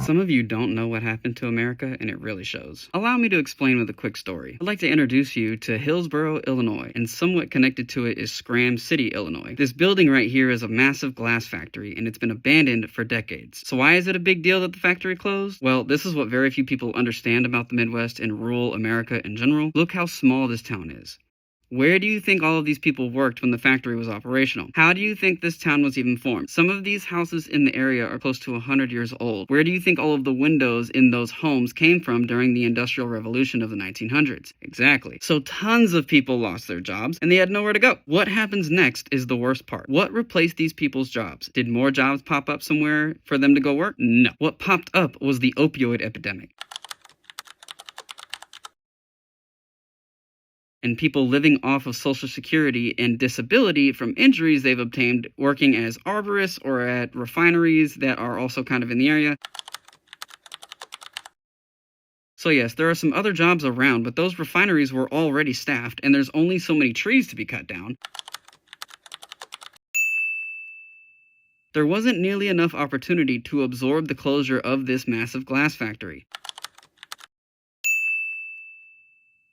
Some of you don't know what happened to America, and it really shows. Allow me to explain with a quick story. I'd like to introduce you to Hillsboro, Illinois, and somewhat connected to it is Scram City, Illinois. This building right here is a massive glass factory, and it's been abandoned for decades. So why is it a big deal that the factory closed? Well, this is what very few people understand about the Midwest and rural America in general. Look how small this town is. Where do you think all of these people worked when the factory was operational? How do you think this town was even formed? Some of these houses in the area are close to 100 years old. Where do you think all of the windows in those homes came from during the Industrial Revolution of the 1900s? Exactly. So tons of people lost their jobs, and they had nowhere to go. What happens next is the worst part. What replaced these people's jobs? Did more jobs pop up somewhere for them to go work? No. What popped up was the opioid epidemic. And people living off of Social Security and disability from injuries they've obtained working as arborists or at refineries that are also kind of in the area. So yes, there are some other jobs around, but those refineries were already staffed, and there's only so many trees to be cut down. There wasn't nearly enough opportunity to absorb the closure of this massive glass factory.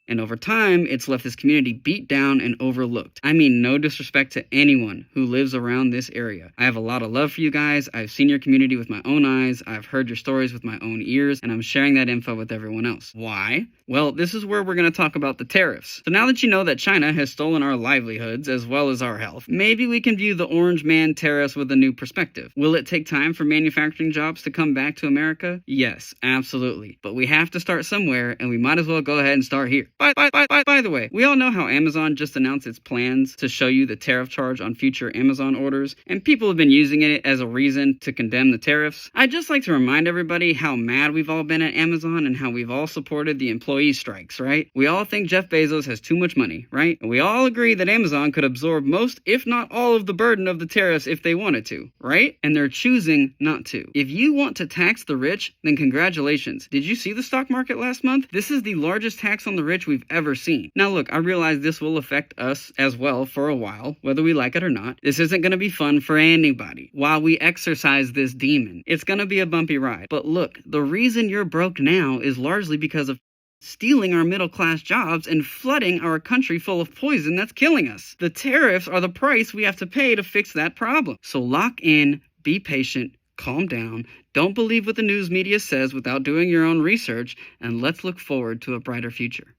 And over time, it's left this community beat down and overlooked. I mean, no disrespect to anyone who lives around this area. I have a lot of love for you guys. I've seen your community with my own eyes. I've heard your stories with my own ears, and I'm sharing that info with everyone else. Why? Well, this is where we're going to talk about the tariffs. So now that you know that China has stolen our livelihoods as well as our health, maybe we can view the Orange Man tariffs with a new perspective. Will it take time for manufacturing jobs to come back to America? Yes, absolutely. But we have to start somewhere, and we might as well go ahead and start here. By the way, we all know how Amazon just announced its plans to show you the tariff charge on future Amazon orders, and people have been using it as a reason to condemn the tariffs. I'd just like to remind everybody how mad we've all been at Amazon and how we've all supported the employee strikes, right? We all think Jeff Bezos has too much money, right? And we all agree that Amazon could absorb most, if not all, of the burden of the tariffs if they wanted to, right? And they're choosing not to. If you want to tax the rich, then congratulations. Did you see the stock market last month? This is the largest tax on the rich we've ever seen. Now look, I realize this will affect us as well for a while, whether we like it or not. This isn't going to be fun for anybody while we exercise this demon. It's going to be a bumpy ride. But look, the reason you're broke now is largely because of stealing our middle-class jobs and flooding our country full of poison that's killing us. The tariffs are the price we have to pay to fix that problem. So lock in, be patient, calm down, don't believe what the news media says without doing your own research, and let's look forward to a brighter future.